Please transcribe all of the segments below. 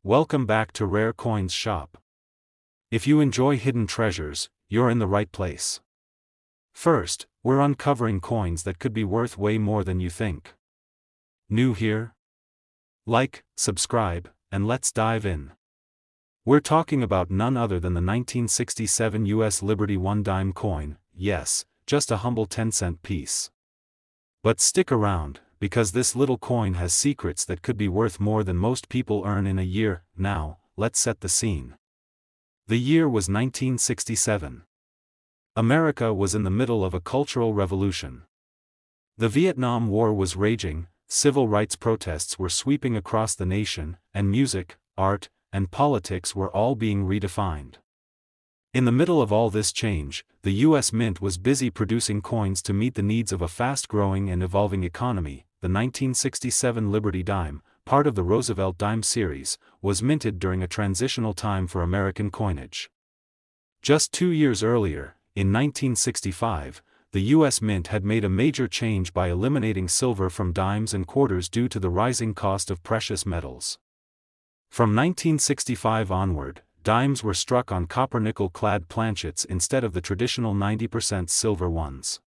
Welcome back to Rare Coins Shop. If you enjoy hidden treasures, you're in the right place. First, we're uncovering coins that could be worth way more than you think. New here? Like, subscribe, and let's dive in. We're talking about none other than the 1967 US Liberty 1 dime coin, yes, just a humble 10-cent piece. But stick around, because this little coin has secrets that could be worth more than most people earn in a year. Now, let's set the scene. The year was 1967. America was in the middle of a cultural revolution. The Vietnam War was raging, civil rights protests were sweeping across the nation, and music, art, and politics were all being redefined. In the middle of all this change, the U.S. Mint was busy producing coins to meet the needs of a fast-growing and evolving economy. The 1967 Liberty Dime, part of the Roosevelt Dime series, was minted during a transitional time for American coinage. Just 2 years earlier, in 1965, the U.S. Mint had made a major change by eliminating silver from dimes and quarters due to the rising cost of precious metals. From 1965 onward, dimes were struck on copper-nickel-clad planchets instead of the traditional 90% silver ones.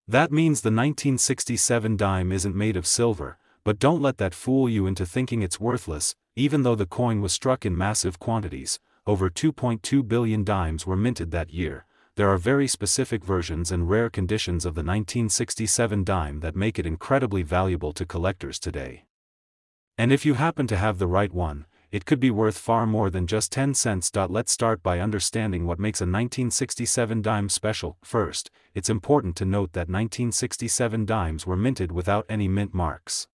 That means the 1967 dime isn't made of silver, but don't let that fool you into thinking it's worthless. Even though the coin was struck in massive quantities, over 2.2 billion dimes were minted that year. There are very specific versions and rare conditions of the 1967 dime that make it incredibly valuable to collectors today. And if you happen to have the right one, it could be worth far more than just 10 cents. Let's start by understanding what makes a 1967 dime special. First, it's important to note that 1967 dimes were minted without any mint marks.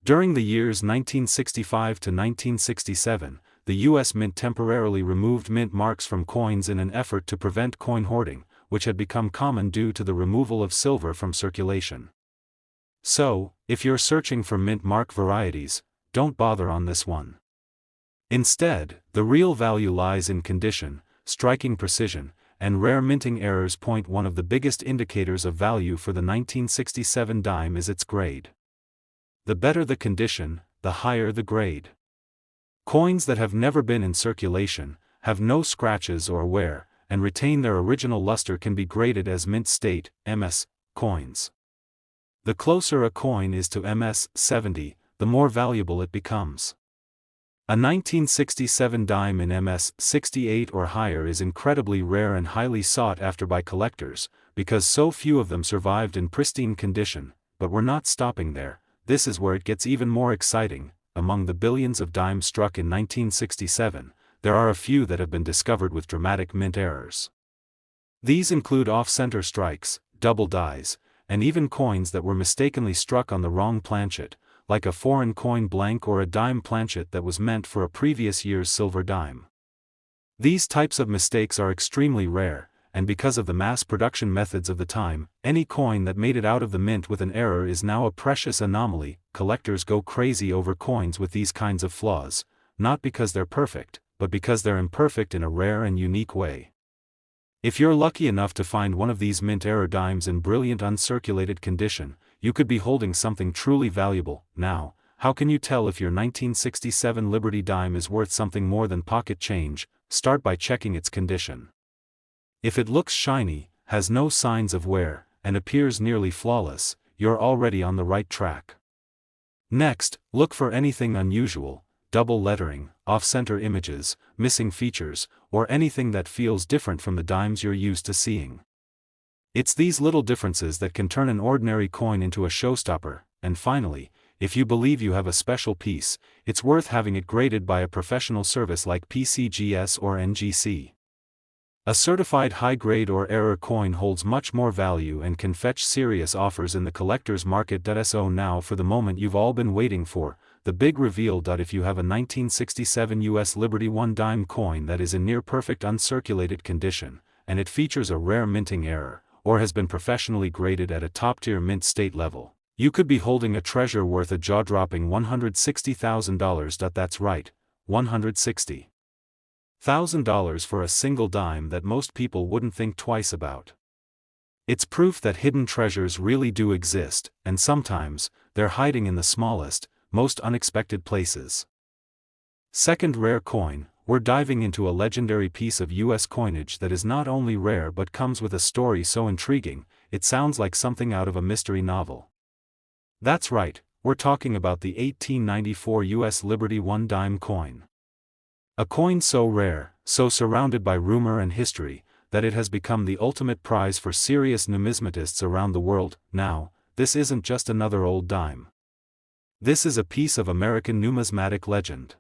During the years 1965 to 1967, the U.S. Mint temporarily removed mint marks from coins in an effort to prevent coin hoarding, which had become common due to the removal of silver from circulation. So, if you're searching for mint mark varieties, don't bother on this one. Instead, the real value lies in condition, striking precision, and rare minting errors. One of the biggest indicators of value for the 1967 dime is its grade. The better the condition, the higher the grade. Coins that have never been in circulation, have no scratches or wear, and retain their original luster can be graded as mint state, MS, coins. The closer a coin is to MS 70, the more valuable it becomes. A 1967 dime in MS 68 or higher is incredibly rare and highly sought after by collectors, because so few of them survived in pristine condition. But we're not stopping there. This is where it gets even more exciting. Among the billions of dimes struck in 1967, there are a few that have been discovered with dramatic mint errors. These include off-center strikes, double dies, and even coins that were mistakenly struck on the wrong planchet, like a foreign coin blank or a dime planchet that was meant for a previous year's silver dime. These types of mistakes are extremely rare, and because of the mass production methods of the time, any coin that made it out of the mint with an error is now a precious anomaly. Collectors go crazy over coins with these kinds of flaws, not because they're perfect, but because they're imperfect in a rare and unique way. If you're lucky enough to find one of these mint error dimes in brilliant uncirculated condition, you could be holding something truly valuable. Now, how can you tell if your 1967 Liberty dime is worth something more than pocket change? Start by checking its condition. If it looks shiny, has no signs of wear, and appears nearly flawless, you're already on the right track. Next, look for anything unusual, double lettering, off-center images, missing features, or anything that feels different from the dimes you're used to seeing. It's these little differences that can turn an ordinary coin into a showstopper. And finally, if you believe you have a special piece, it's worth having it graded by a professional service like PCGS or NGC. A certified high-grade or error coin holds much more value and can fetch serious offers in the collector's market. So now for the moment you've all been waiting for, the big reveal. If you have a 1967 US Liberty 1 dime coin that is in near-perfect uncirculated condition, and it features a rare minting error, or has been professionally graded at a top-tier mint state level, you could be holding a treasure worth a jaw-dropping $160,000. That's right, $160,000 for a single dime that most people wouldn't think twice about. It's proof that hidden treasures really do exist, and sometimes, they're hiding in the smallest, most unexpected places. Second rare coin, we're diving into a legendary piece of US coinage that is not only rare but comes with a story so intriguing, it sounds like something out of a mystery novel. That's right, we're talking about the 1894 US Liberty 1 dime coin. A coin so rare, so surrounded by rumor and history, that it has become the ultimate prize for serious numismatists around the world. Now, this isn't just another old dime. This is a piece of American numismatic legend.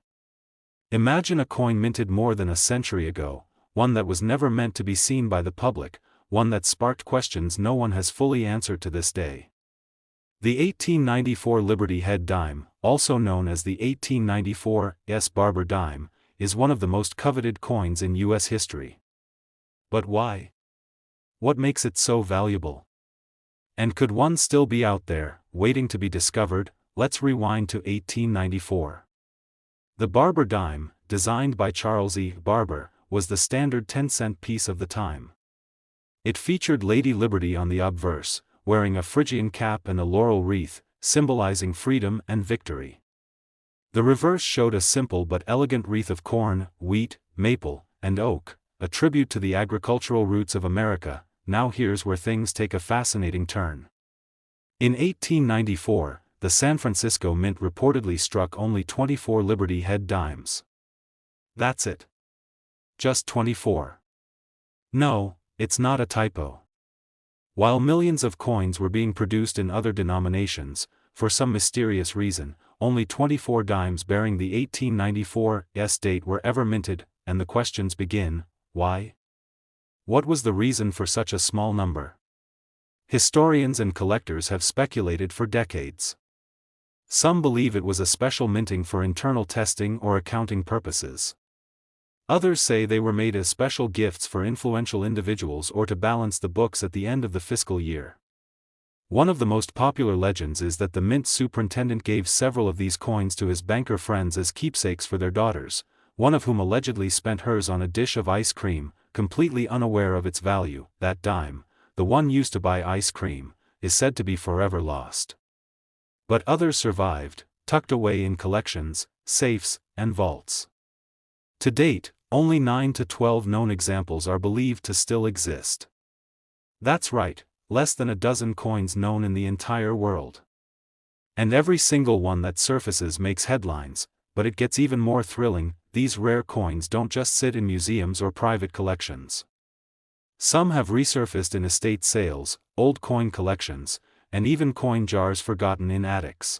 Imagine a coin minted more than a century ago, one that was never meant to be seen by the public, one that sparked questions no one has fully answered to this day. The 1894 Liberty Head dime, also known as the 1894 S. Barber dime, is one of the most coveted coins in U.S. history. But why? What makes it so valuable? And could one still be out there, waiting to be discovered? Let's rewind to 1894. The Barber dime, designed by Charles E. Barber, was the standard 10-cent piece of the time. It featured Lady Liberty on the obverse, wearing a Phrygian cap and a laurel wreath, symbolizing freedom and victory. The reverse showed a simple but elegant wreath of corn, wheat, maple, and oak, a tribute to the agricultural roots of America. Now here's where things take a fascinating turn. In 1894, the San Francisco Mint reportedly struck only 24 Liberty Head dimes. That's it. Just 24. No, it's not a typo. While millions of coins were being produced in other denominations, for some mysterious reason, only 24 dimes bearing the 1894 S date were ever minted, and the questions begin: why? What was the reason for such a small number? Historians and collectors have speculated for decades. Some believe it was a special minting for internal testing or accounting purposes. Others say they were made as special gifts for influential individuals or to balance the books at the end of the fiscal year. One of the most popular legends is that the mint superintendent gave several of these coins to his banker friends as keepsakes for their daughters, one of whom allegedly spent hers on a dish of ice cream, completely unaware of its value. That dime, the one used to buy ice cream, is said to be forever lost. But others survived, tucked away in collections, safes, and vaults. To date, only 9 to 12 known examples are believed to still exist. That's right, less than a dozen coins known in the entire world. And every single one that surfaces makes headlines, but it gets even more thrilling. These rare coins don't just sit in museums or private collections. Some have resurfaced in estate sales, old coin collections, and even coin jars forgotten in attics.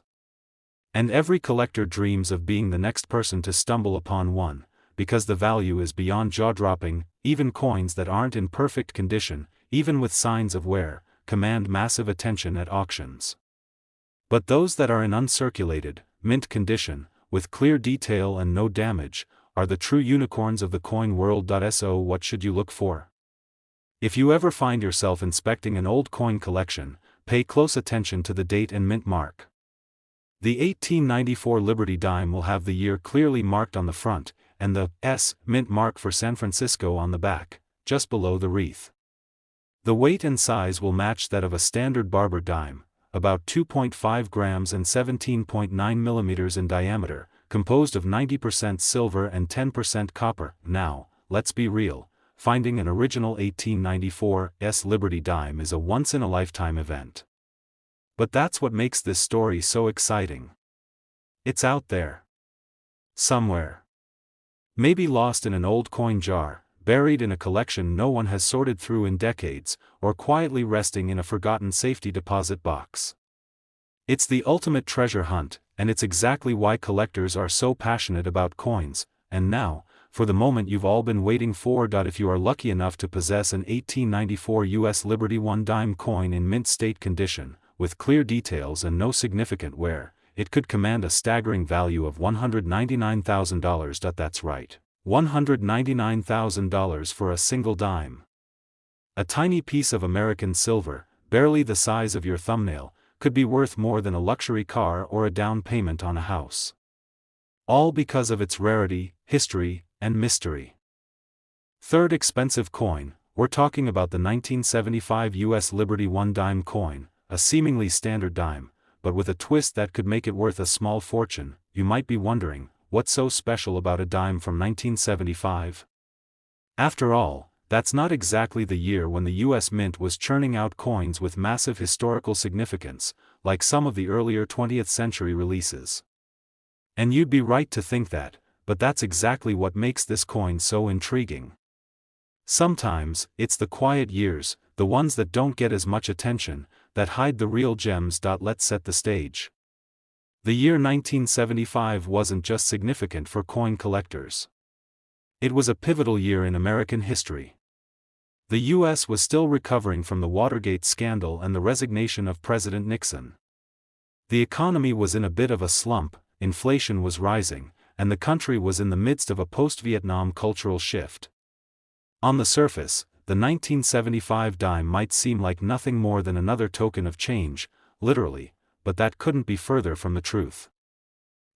And every collector dreams of being the next person to stumble upon one, because the value is beyond jaw-dropping. Even coins that aren't in perfect condition, even with signs of wear, command massive attention at auctions. But those that are in uncirculated, mint condition, with clear detail and no damage, are the true unicorns of the coin world. So what should you look for? If you ever find yourself inspecting an old coin collection, pay close attention to the date and mint mark. The 1894 Liberty dime will have the year clearly marked on the front, and the S mint mark for San Francisco on the back, just below the wreath. The weight and size will match that of a standard Barber dime, about 2.5 grams and 17.9 millimeters in diameter, composed of 90% silver and 10% copper. Now, let's be real, finding an original 1894 S Liberty dime is a once-in-a-lifetime event. But that's what makes this story so exciting. It's out there. Somewhere. Maybe lost in an old coin jar, buried in a collection no one has sorted through in decades, or quietly resting in a forgotten safety deposit box. It's the ultimate treasure hunt, and it's exactly why collectors are so passionate about coins. And now, for the moment you've all been waiting for. If you are lucky enough to possess an 1894 US Liberty 1 dime coin in mint state condition, with clear details and no significant wear, it could command a staggering value of $199,000. That's right, $199,000 for a single dime. A tiny piece of American silver, barely the size of your thumbnail, could be worth more than a luxury car or a down payment on a house. All because of its rarity, history, and mystery. Third expensive coin, we're talking about the 1975 US Liberty 1 dime coin, a seemingly standard dime, but with a twist that could make it worth a small fortune. You might be wondering, what's so special about a dime from 1975? After all, that's not exactly the year when the US Mint was churning out coins with massive historical significance, like some of the earlier 20th century releases. And you'd be right to think that, but that's exactly what makes this coin so intriguing. Sometimes, it's the quiet years, the ones that don't get as much attention, that hide the real gems. Let's set the stage. The year 1975 wasn't just significant for coin collectors. It was a pivotal year in American history. The U.S. was still recovering from the Watergate scandal and the resignation of President Nixon. The economy was in a bit of a slump, inflation was rising, and the country was in the midst of a post-Vietnam cultural shift. On the surface, the 1975 dime might seem like nothing more than another token of change, literally, but that couldn't be further from the truth.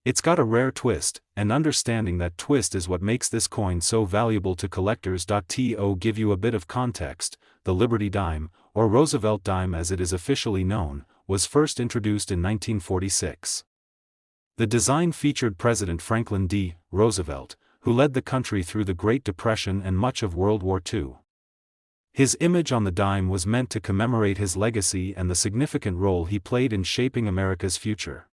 It's got a rare twist, and understanding that twist is what makes this coin so valuable to collectors. To give you a bit of context, the Liberty dime, or Roosevelt dime as it is officially known, was first introduced in 1946. The design featured President Franklin D. Roosevelt, who led the country through the Great Depression and much of World War II. His image on the dime was meant to commemorate his legacy and the significant role he played in shaping America's future.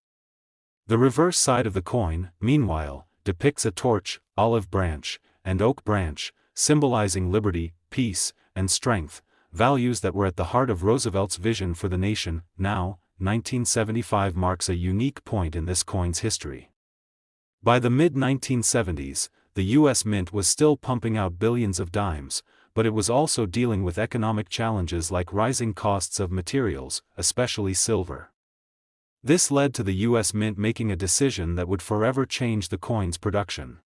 The reverse side of the coin, meanwhile, depicts a torch, olive branch, and oak branch, symbolizing liberty, peace, and strength, values that were at the heart of Roosevelt's vision for the nation. Now, 1975 marks a unique point in this coin's history. By the mid-1970s, the U.S. Mint was still pumping out billions of dimes, but it was also dealing with economic challenges like rising costs of materials, especially silver. This led to the U.S. Mint making a decision that would forever change the coin's production.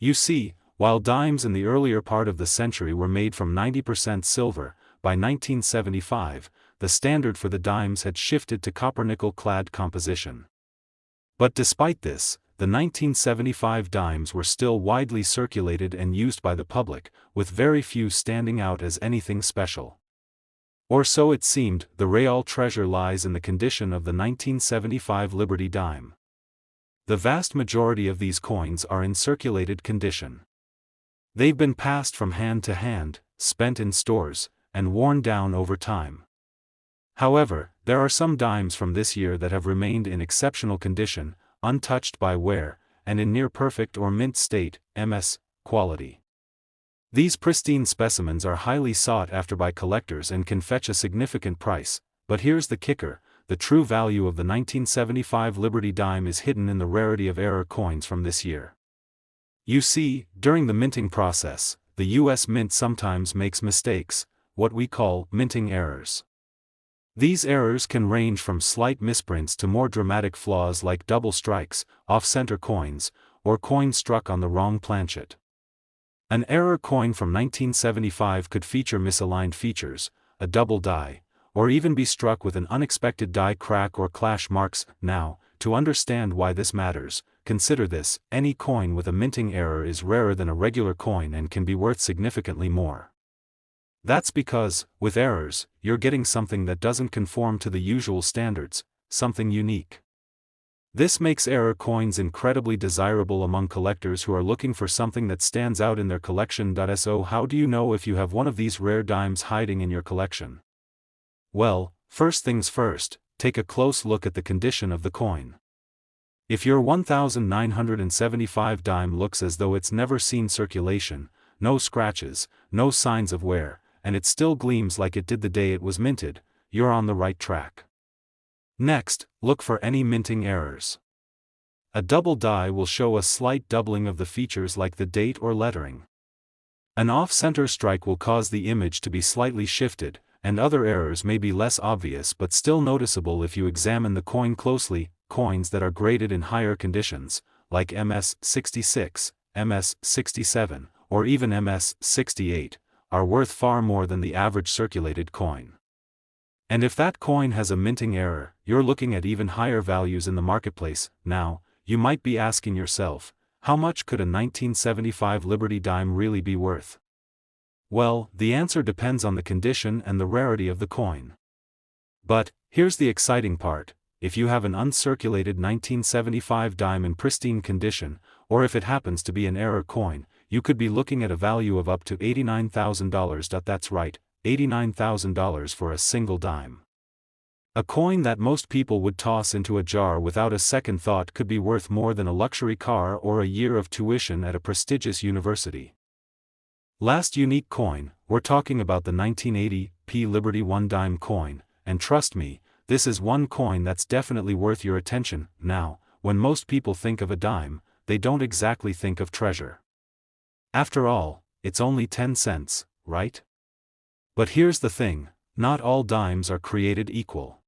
You see, while dimes in the earlier part of the century were made from 90% silver, by 1975, the standard for the dimes had shifted to copper-nickel-clad composition. But despite this, the 1975 dimes were still widely circulated and used by the public, with very few standing out as anything special. Or so it seemed. The real treasure lies in the condition of the 1975 Liberty dime. The vast majority of these coins are in circulated condition. They've been passed from hand to hand, spent in stores, and worn down over time. However, there are some dimes from this year that have remained in exceptional condition, untouched by wear, and in near-perfect or mint state, MS, quality. These pristine specimens are highly sought after by collectors and can fetch a significant price, but here's the kicker: the true value of the 1975 Liberty dime is hidden in the rarity of error coins from this year. You see, during the minting process, the U.S. Mint sometimes makes mistakes, what we call minting errors. These errors can range from slight misprints to more dramatic flaws like double strikes, off-center coins, or coins struck on the wrong planchet. An error coin from 1975 could feature misaligned features, a double die, or even be struck with an unexpected die crack or clash marks. Now, to understand why this matters, consider this: any coin with a minting error is rarer than a regular coin and can be worth significantly more. That's because, with errors, you're getting something that doesn't conform to the usual standards, something unique. This makes error coins incredibly desirable among collectors who are looking for something that stands out in their collection. So how do you know if you have one of these rare dimes hiding in your collection? Well, first things first, take a close look at the condition of the coin. If your 1975 dime looks as though it's never seen circulation, no scratches, no signs of wear, and it still gleams like it did the day it was minted, you're on the right track. Next, look for any minting errors. A double die will show a slight doubling of the features like the date or lettering. An off-center strike will cause the image to be slightly shifted, and other errors may be less obvious but still noticeable if you examine the coin closely. Coins that are graded in higher conditions, like MS 66, MS 67, or even MS 68, are worth far more than the average circulated coin. And if that coin has a minting error, you're looking at even higher values in the marketplace. Now, you might be asking yourself, how much could a 1975 Liberty dime really be worth? Well, the answer depends on the condition and the rarity of the coin. But, here's the exciting part: if you have an uncirculated 1975 dime in pristine condition, or if it happens to be an error coin, you could be looking at a value of up to $89,000. That's right, $89,000 for a single dime. A coin that most people would toss into a jar without a second thought could be worth more than a luxury car or a year of tuition at a prestigious university. Last unique coin, we're talking about the 1980 p Liberty 1 dime coin, and trust me, this is one coin that's definitely worth your attention. Now, when most people think of a dime, they don't exactly think of treasure. After all, it's only 10 cents, right? But here's the thing, not all dimes are created equal.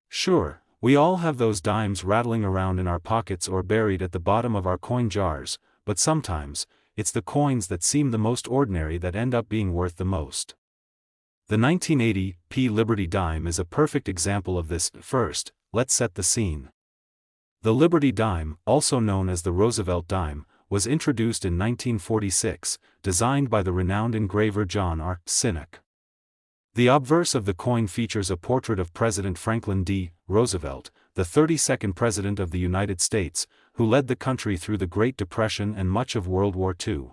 Sure, we all have those dimes rattling around in our pockets or buried at the bottom of our coin jars, but sometimes, it's the coins that seem the most ordinary that end up being worth the most. The 1980 p Liberty dime is a perfect example of this. First, let's set the scene. The Liberty dime, also known as the Roosevelt dime, was introduced in 1946, designed by the renowned engraver John R. Sinek. The obverse of the coin features a portrait of President Franklin D. Roosevelt, the 32nd President of the United States, who led the country through the Great Depression and much of World War II.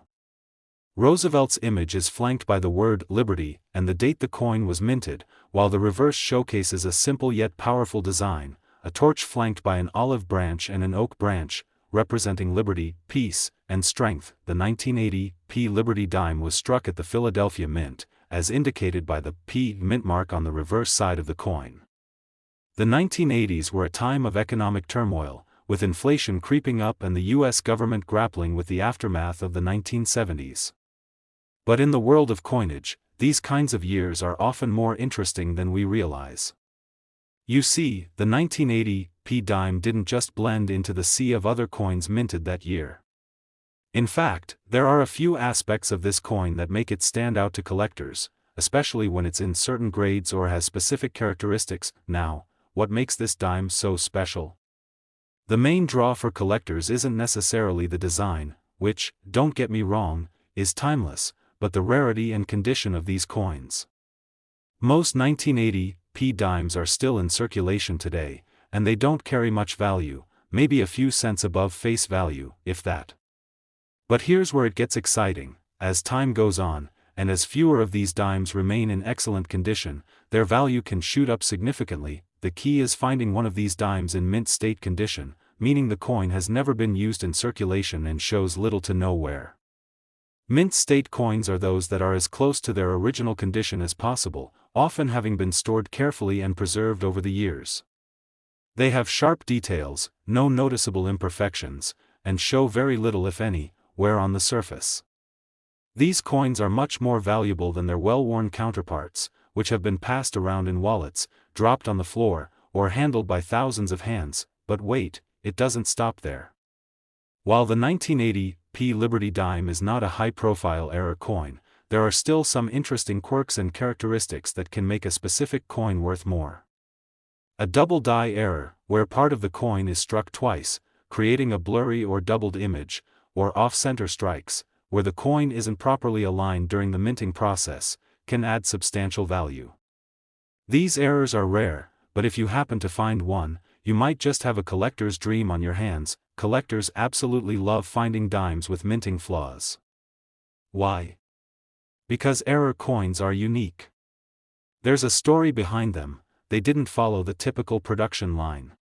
Roosevelt's image is flanked by the word Liberty and the date the coin was minted, while the reverse showcases a simple yet powerful design, a torch flanked by an olive branch and an oak branch, representing liberty, peace, and strength. The 1980 p Liberty dime was struck at the Philadelphia Mint, as indicated by the P mint mark on the reverse side of the coin. The 1980s were a time of economic turmoil, with inflation creeping up and the U.S. government grappling with the aftermath of the 1970s. But in the world of coinage, these kinds of years are often more interesting than we realize. You see, the 1980 p dime didn't just blend into the sea of other coins minted that year. In fact, there are a few aspects of this coin that make it stand out to collectors, especially when it's in certain grades or has specific characteristics. Now, what makes this dime so special? The main draw for collectors isn't necessarily the design, which, don't get me wrong, is timeless, but the rarity and condition of these coins. Most 1980 p dimes are still in circulation today, and they don't carry much value, maybe a few cents above face value, if that. But here's where it gets exciting. As time goes on, and as fewer of these dimes remain in excellent condition, their value can shoot up significantly. The key is finding one of these dimes in mint state condition, meaning the coin has never been used in circulation and shows little to no wear. Mint state coins are those that are as close to their original condition as possible, often having been stored carefully and preserved over the years. They have sharp details, no noticeable imperfections, and show very little, if any, wear on the surface. These coins are much more valuable than their well-worn counterparts, which have been passed around in wallets, dropped on the floor, or handled by thousands of hands. But wait, it doesn't stop there. While the 1980 p Liberty dime is not a high-profile error coin, there are still some interesting quirks and characteristics that can make a specific coin worth more. A double die error, where part of the coin is struck twice, creating a blurry or doubled image, or off-center strikes, where the coin isn't properly aligned during the minting process, can add substantial value. These errors are rare, but if you happen to find one, you might just have a collector's dream on your hands. Collectors absolutely love finding dimes with minting flaws. Why? Because error coins are unique. There's a story behind them. They didn't follow the typical production line.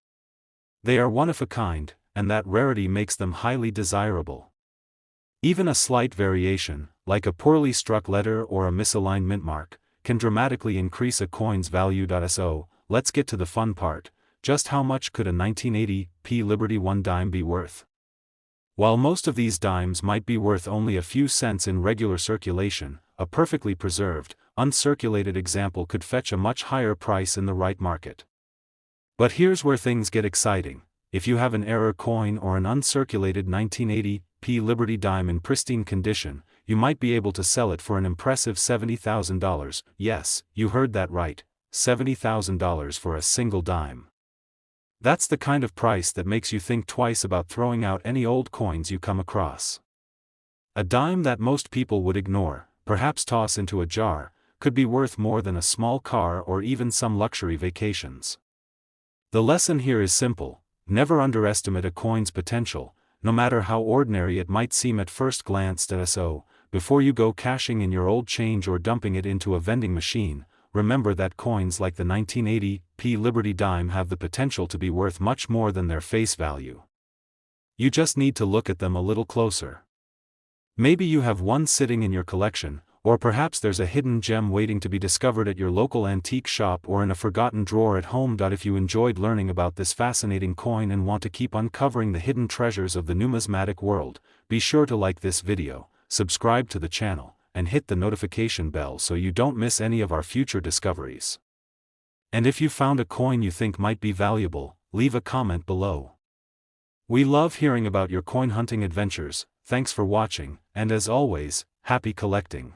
They are one of a kind, and that rarity makes them highly desirable. Even a slight variation, like a poorly struck letter or a misaligned mint mark, can dramatically increase a coin's value. So, let's get to the fun part. Just how much could a 1980 p Liberty 1 dime be worth? While most of these dimes might be worth only a few cents in regular circulation, a perfectly preserved, uncirculated example could fetch a much higher price in the right market. But here's where things get exciting. If you have an error coin or an uncirculated 1980 p Liberty dime in pristine condition, you might be able to sell it for an impressive $70,000. Yes, you heard that right, $70,000 for a single dime. That's the kind of price that makes you think twice about throwing out any old coins you come across. A dime that most people would ignore, perhaps toss into a jar, could be worth more than a small car or even some luxury vacations. The lesson here is simple: never underestimate a coin's potential, no matter how ordinary it might seem at first glance. So, before you go cashing in your old change or dumping it into a vending machine, remember that coins like the 1980 Liberty dime have the potential to be worth much more than their face value. You just need to look at them a little closer. Maybe you have one sitting in your collection, or perhaps there's a hidden gem waiting to be discovered at your local antique shop or in a forgotten drawer at home. If you enjoyed learning about this fascinating coin and want to keep uncovering the hidden treasures of the numismatic world, be sure to like this video, subscribe to the channel, and hit the notification bell so you don't miss any of our future discoveries. And if you found a coin you think might be valuable, leave a comment below. We love hearing about your coin hunting adventures. Thanks for watching, and as always, happy collecting.